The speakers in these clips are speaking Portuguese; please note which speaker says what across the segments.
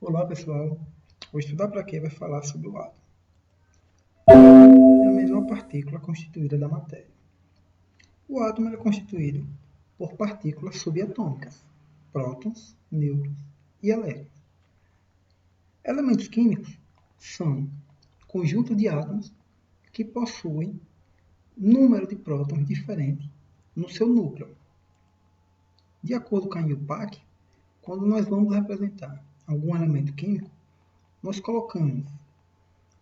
Speaker 1: Olá pessoal, o Estudar Para Quê vai falar sobre o átomo. É a menor partícula constituída da matéria. O átomo é constituído por partículas subatômicas, prótons, nêutrons e elétrons. Elementos químicos são conjuntos de átomos que possuem número de prótons diferente no seu núcleo. De acordo com a IUPAC, quando nós vamos representar algum elemento químico, nós colocamos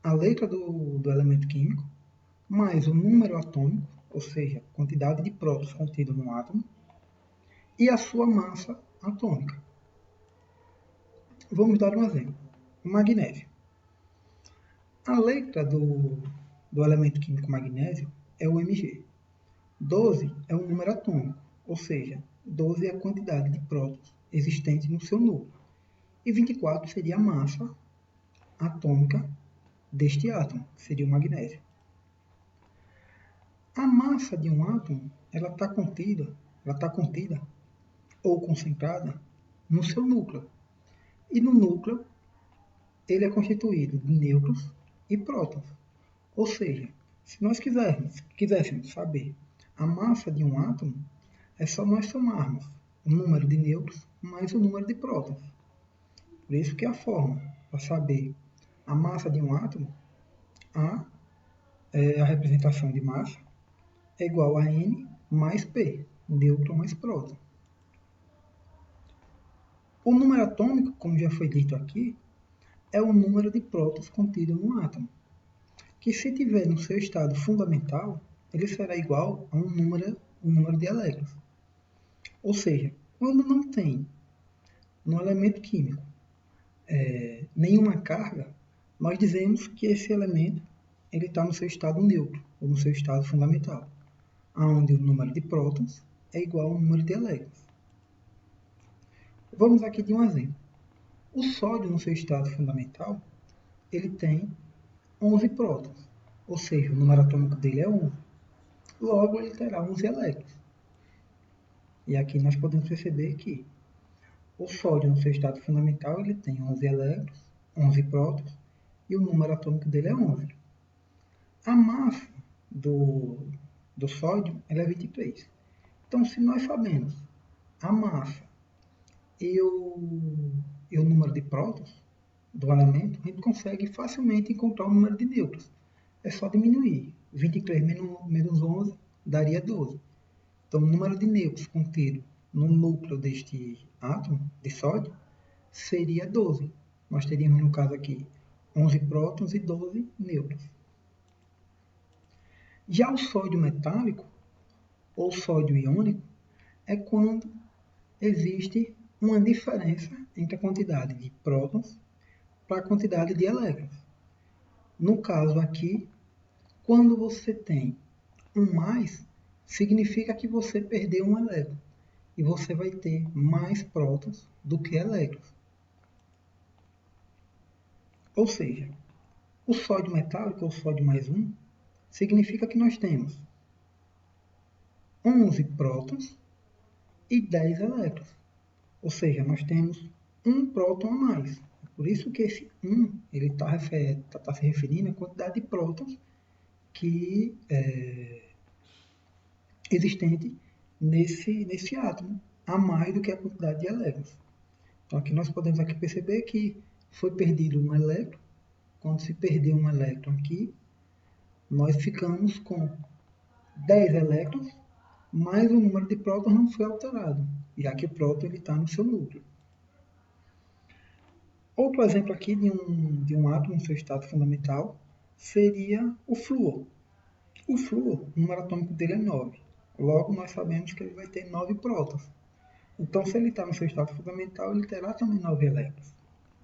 Speaker 1: a letra do elemento químico, mais o número atômico, ou seja, a quantidade de prótons contido no átomo, e a sua massa atômica. Vamos dar um exemplo. O magnésio. A letra do elemento químico magnésio é o Mg. 12 é o número atômico, ou seja, 12 é a quantidade de prótons existente no seu núcleo. E 24 seria a massa atômica deste átomo, que seria o magnésio. A massa de um átomo ela está contida ou concentrada no seu núcleo. E no núcleo ele é constituído de nêutrons e prótons. Ou seja, se nós quiséssemos saber a massa de um átomo, é só nós somarmos o número de nêutrons mais o número de prótons. Por isso que a forma para saber a massa de um átomo, A é a representação de massa, é igual a N mais P, nêutron mais próton. O número atômico, como já foi dito aqui, é o número de prótons contido no átomo, que se tiver no seu estado fundamental, ele será igual a um número de elétrons. Ou seja, quando não tem no elemento químico nenhuma carga, nós dizemos que esse elemento está no seu estado neutro, ou no seu estado fundamental, onde o número de prótons é igual ao número de elétrons. Vamos aqui de um exemplo. O sódio, no seu estado fundamental, ele tem 11 prótons, ou seja, o número atômico dele é 11. Logo, ele terá 11 elétrons. E aqui nós podemos perceber que o sódio, no seu estado fundamental, ele tem 11 elétrons, 11 prótons, e o número atômico dele é 11. A massa do sódio ela é 23. Então, se nós sabemos a massa e o número de prótons do elemento, a gente consegue facilmente encontrar o número de nêutrons. É só diminuir. 23 menos 11 daria 12. Então, o número de nêutrons contido no núcleo deste átomo de sódio seria 12. Nós teríamos, no caso aqui, 11 prótons e 12 nêutrons. Já o sódio metálico, ou sódio iônico, é quando existe uma diferença entre a quantidade de prótons para a quantidade de elétrons. No caso aqui, quando você tem um mais, significa que você perdeu um elétron. E você vai ter mais prótons do que elétrons. Ou seja, o sódio metálico, ou sódio mais 1, significa que nós temos 11 prótons e 10 elétrons. Ou seja, nós temos um próton a mais. Por isso que esse 1 está se referindo à quantidade de prótons que existente nesse átomo, a mais do que a quantidade de elétrons. Então aqui nós podemos perceber que foi perdido um elétron. Quando se perdeu um elétron aqui, nós ficamos com 10 elétrons, mas o número de prótons não foi alterado, já que o próton está no seu núcleo. Outro exemplo aqui de um átomo no seu estado fundamental seria o flúor. O flúor, o número atômico dele é 9. Logo, nós sabemos que ele vai ter 9 prótons. Então, se ele está no seu estado fundamental, ele terá também 9 elétrons.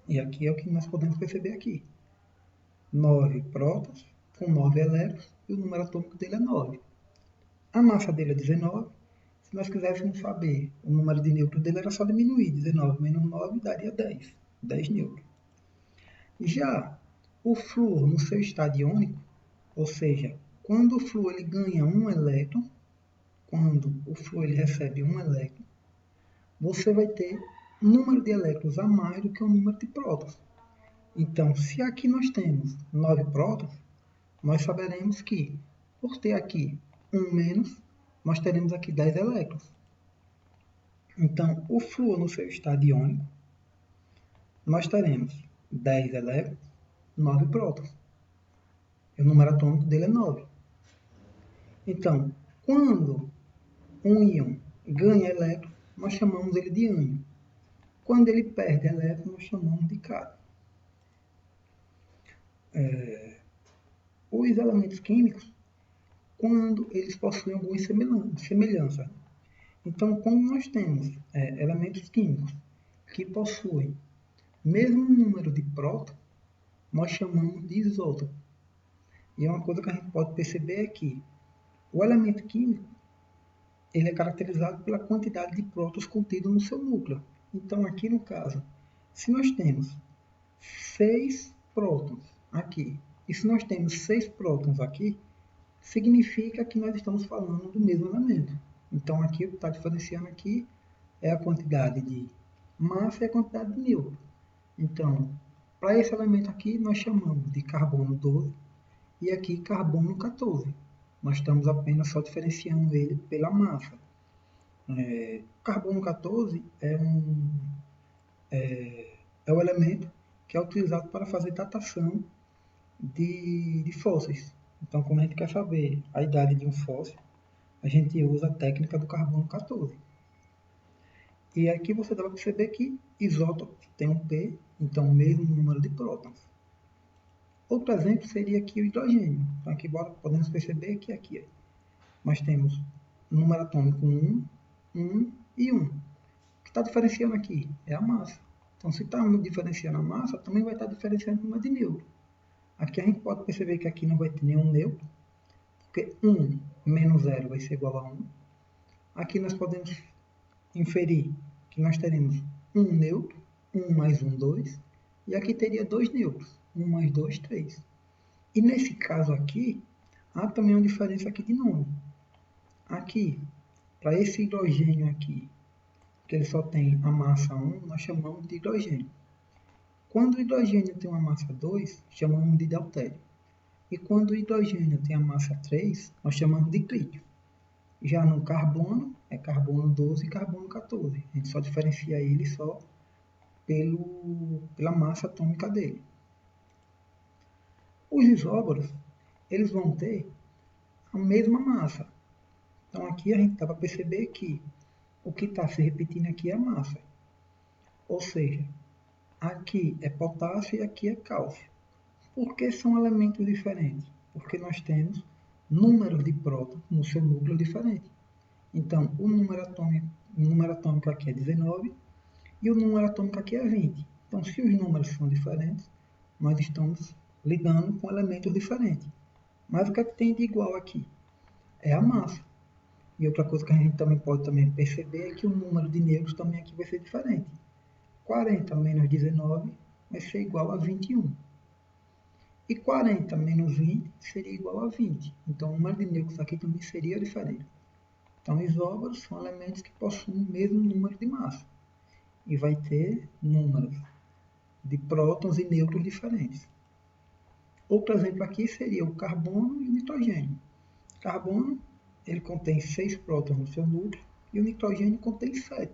Speaker 1: E aqui é o que nós podemos perceber aqui. 9 prótons com 9 elétrons e o número atômico dele é 9. A massa dele é 19. Se nós quiséssemos saber o número de nêutrons dele, era só diminuir. 19 menos 9 daria 10. 10 nêutrons. Já o flúor no seu estado iônico, ou seja, quando o flúor ele ganha um elétron, quando o flúor ele recebe um elétron, você vai ter número de elétrons a mais do que o número de prótons. Então, se aqui nós temos 9 prótons, nós saberemos que, por ter aqui um menos, nós teremos aqui 10 elétrons. Então, o flúor no seu estado iônico, nós teremos 10 elétrons, 9 prótons. E o número atômico dele é 9. Então, quando um íon ganha elétron, nós chamamos ele de ânion. Quando ele perde elétron, nós chamamos de cátion. Os elementos químicos, quando eles possuem alguma semelhança. Então, quando nós temos elementos químicos que possuem mesmo número de prótons, nós chamamos de isótopo. E uma coisa que a gente pode perceber é que o elemento químico ele é caracterizado pela quantidade de prótons contido no seu núcleo. Então, aqui no caso, se nós temos 6 prótons aqui, e se nós temos 6 prótons aqui, significa que nós estamos falando do mesmo elemento. Então, aqui o que está diferenciando aqui é a quantidade de massa e a quantidade de nêutron. Então, para esse elemento aqui, nós chamamos de carbono 12 e aqui carbono 14. Nós estamos apenas só diferenciando ele pela massa. Carbono 14 é o elemento que é utilizado para fazer datação de fósseis. Então, como a gente quer saber a idade de um fóssil, a gente usa a técnica do carbono 14. E aqui você dá para perceber que isótopo tem um P, então o mesmo número de prótons. Outro exemplo seria aqui o hidrogênio. Então aqui podemos perceber que aqui nós temos número atômico 1, 1 e 1. O que está diferenciando aqui é a massa. Então se está diferenciando a massa, também vai estar diferenciando o número de nêutron. Aqui a gente pode perceber que aqui não vai ter nenhum nêutron, porque 1 menos 0 vai ser igual a 1. Aqui nós podemos inferir que nós teremos um nêutron, 1 mais 1, 2, e aqui teria 2 nêutrons, 1 mais 2, 3. E nesse caso aqui, há também uma diferença aqui de nome. Aqui, para esse hidrogênio aqui, que ele só tem a massa 1, nós chamamos de hidrogênio. Quando o hidrogênio tem uma massa 2, chamamos de deutério. E quando o hidrogênio tem a massa 3, nós chamamos de trítio. Já no carbono, é carbono 12 e carbono 14. A gente só diferencia ele só pela massa atômica dele. Os isóbaros, eles vão ter a mesma massa. Então aqui a gente dá para perceber que o que está se repetindo aqui é a massa. Ou seja, aqui é potássio e aqui é cálcio. Por que são elementos diferentes? Porque nós temos números de prótons no seu núcleo diferente. Então, o número atômico aqui é 19 e o número atômico aqui é 20. Então, se os números são diferentes, nós estamos lidando com elementos diferentes. Mas o que é que tem de igual aqui? É a massa. E outra coisa que a gente também pode perceber é que o número de nêutrons também aqui vai ser diferente. 40 menos 19 vai ser igual a 21. E 40 menos 20 seria igual a 20. Então, o número de nêutrons aqui também seria diferente. Então, isóbaros são elementos que possuem o mesmo número de massa. E vai ter números de prótons e nêutrons diferentes. Outro exemplo aqui seria o carbono e o nitrogênio. O carbono ele contém 6 prótons no seu núcleo e o nitrogênio contém 7.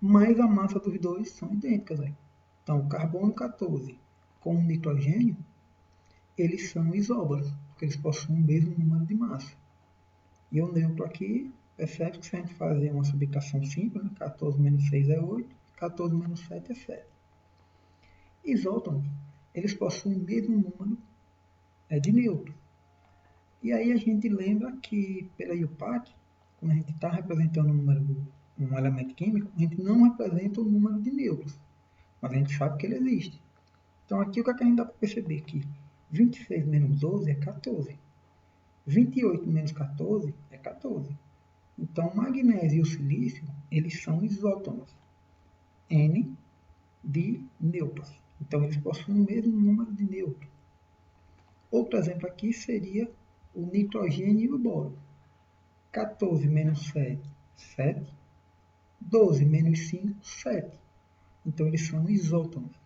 Speaker 1: Mas a massa dos dois são idênticas. Então, o carbono 14 com o nitrogênio, eles são isóbaros, porque eles possuem o mesmo número de massa. E o neutro aqui, percebe que se a gente fazer uma subtração simples, 14 menos 6 é 8, 14 menos 7 é 7. Isótopos, eles possuem o mesmo número de nêutrons. E aí a gente lembra que pela IUPAC, quando a gente está representando um elemento químico, a gente não representa o número de nêutrons, mas a gente sabe que ele existe. Então aqui o que a gente dá para perceber que 26 menos 12 é 14. 28 menos 14 é 14. Então o magnésio e o silício, eles são isótopos. N de nêutrons. Então eles possuem o mesmo número de nêutrons. Outro exemplo aqui seria o nitrogênio e o boro. 14 menos 7, 7. 12 menos 5, 7. Então, eles são isótopos.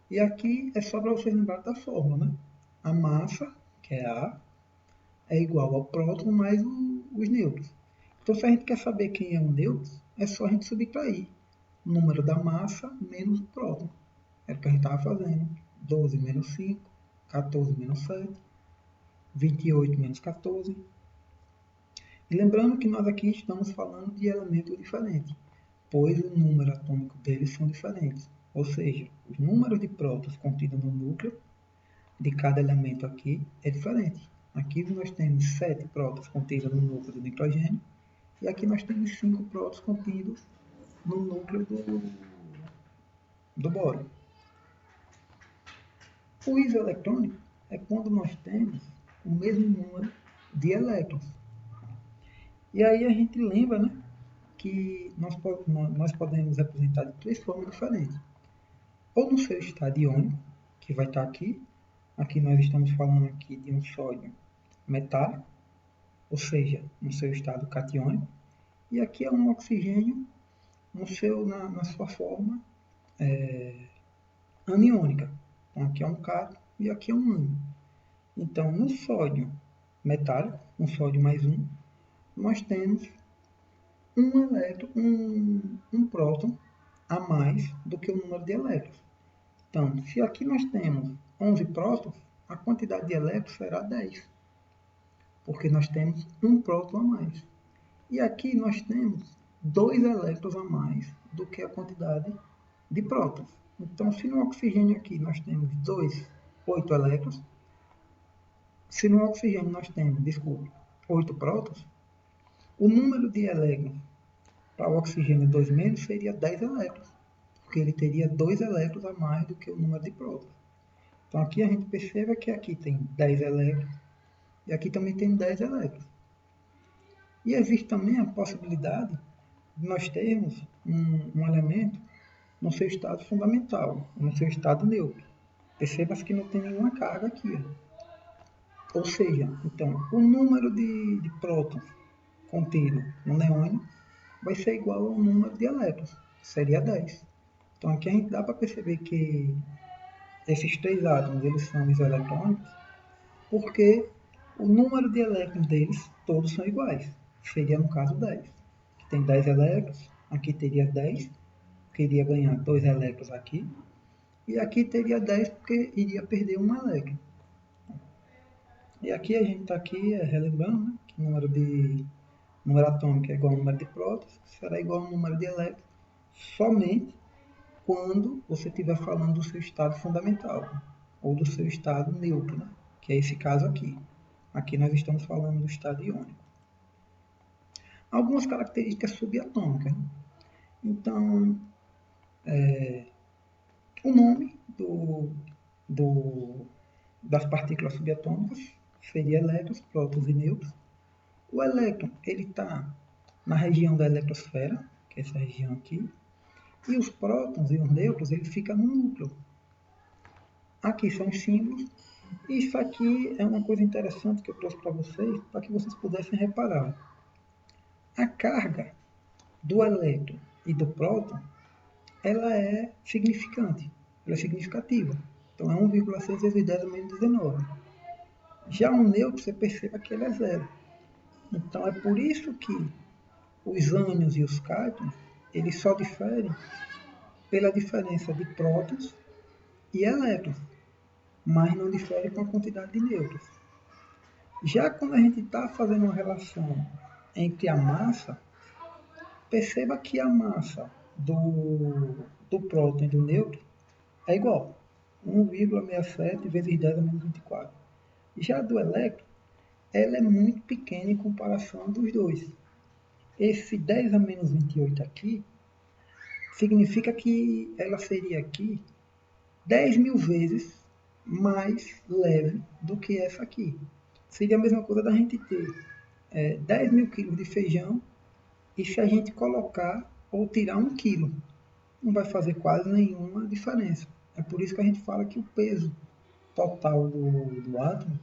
Speaker 1: E aqui é só para vocês lembrarem da fórmula, né? A massa, que é A, é igual ao próton mais os nêutrons. Então, se a gente quer saber quem é um nêutron, é só a gente subtrair o número da massa menos o próton. É o que a gente estava fazendo. 12 menos 5, 14 menos 7, 28 menos 14. E lembrando que nós aqui estamos falando de elementos diferentes, pois o número atômico deles são diferentes. Ou seja, os números de prótons contidos no núcleo de cada elemento aqui é diferente. Aqui nós temos 7 prótons contidos no núcleo do nitrogênio, e aqui nós temos 5 prótons contidos no núcleo do bório. O isoeletrônico é quando nós temos o mesmo número de elétrons. E aí a gente lembra, né, que nós podemos representar de 3 formas diferentes. Ou no seu estado iônico, que vai estar aqui. Aqui nós estamos falando aqui de um sódio metálico, ou seja, no seu estado catiônico. E aqui é um oxigênio na sua forma aniônica. Então, aqui é um cátion e aqui é um ânion. Então, no sódio metálico, um sódio mais um, nós temos um próton a mais do que o número de elétrons. Então, se aqui nós temos 11 prótons, a quantidade de elétrons será 10, porque nós temos um próton a mais. E aqui nós temos 2 elétrons a mais do que a quantidade de prótons. Então, se no oxigênio aqui nós temos 8 elétrons, se no oxigênio nós temos, 8 prótons, o número de elétrons para o oxigênio 2- seria 10 elétrons, porque ele teria 2 elétrons a mais do que o número de prótons. Então, aqui a gente percebe que aqui tem 10 elétrons e aqui também tem 10 elétrons. E existe também a possibilidade de nós termos um elemento no seu estado fundamental, no seu estado neutro. Perceba-se que não tem nenhuma carga aqui. Ou seja, então, o número de prótons contido no neônio vai ser igual ao número de elétrons, que seria 10. Então, aqui a gente dá para perceber que esses 3 átomos eles são isoeletrônicos, porque o número de elétrons deles todos são iguais. Seria, no caso, 10. Aqui tem 10 elétrons, aqui teria 10, porque iria ganhar 2 elétrons aqui, e aqui teria 10 porque iria perder um elétron. E aqui a gente está aqui relembrando, né, que o número atômico é igual ao número de prótons, será igual ao número de elétrons, somente quando você estiver falando do seu estado fundamental, ou do seu estado neutro, né, que é esse caso aqui. Aqui nós estamos falando do estado iônico. Algumas características subatômicas. Né? Então, o nome das partículas subatômicas seria elétrons, prótons e nêutrons. O elétron ele está na região da eletrosfera, que é essa região aqui, e os prótons e os nêutrons ele ficam no núcleo. Aqui são os símbolos. Isso aqui é uma coisa interessante que eu trouxe para que vocês pudessem reparar. A carga do elétron e do próton, ela é significante, ela é significativa. Então, é 1,6 vezes 10 a menos 19. Já o nêutron, você perceba que ele é 0. Então, é por isso que os ânions e os cátions, eles só diferem pela diferença de prótons e elétrons, mas não diferem com a quantidade de nêutrons. Já quando a gente está fazendo uma relação entre a massa, perceba que a massa do próton e do nêutron é igual, 1,67 vezes 10 a menos 24. Já a do elétron, ela é muito pequena em comparação dos dois. Esse 10 a menos 28 aqui, significa que ela seria aqui 10.000 vezes mais leve do que essa aqui. Seria a mesma coisa da gente ter 10.000 quilos de feijão e se a gente colocar ou tirar 1 quilo, não vai fazer quase nenhuma diferença. É por isso que a gente fala que o peso total do átomo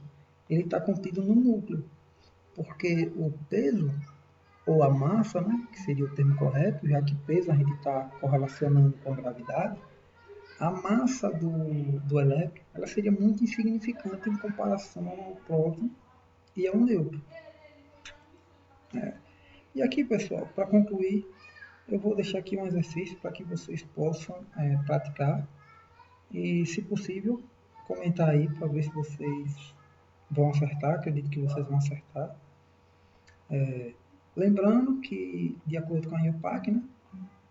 Speaker 1: ele está contido no núcleo, porque o peso ou a massa, né, que seria o termo correto, já que peso a gente está correlacionando com a gravidade, a massa do elétron ela seria muito insignificante em comparação ao próton e ao nêutron. E aqui, pessoal, para concluir, eu vou deixar aqui um exercício para que vocês possam praticar e, se possível, comentar aí para ver se vocês vão acertar. Acredito que vocês vão acertar. Lembrando que, de acordo com a IUPAC, né,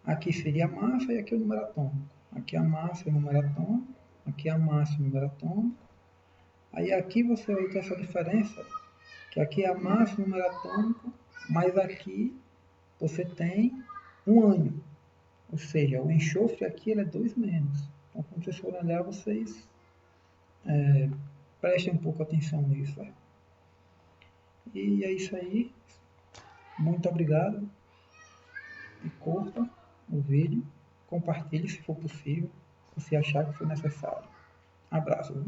Speaker 1: aqui seria a massa e aqui o número atômico. Aqui a massa e o número atômico, aqui a massa e o número atômico. Aí aqui você vai ter essa diferença, que aqui é a massa e o número atômico, mas aqui você tem um ânion. Ou seja, o enxofre aqui ele é 2 menos. Então, quando vocês forem olhar, vocês prestem um pouco atenção nisso. Né? E é isso aí. Muito obrigado. E curta o vídeo. Compartilhe se for possível. Se achar que for necessário. Abraço.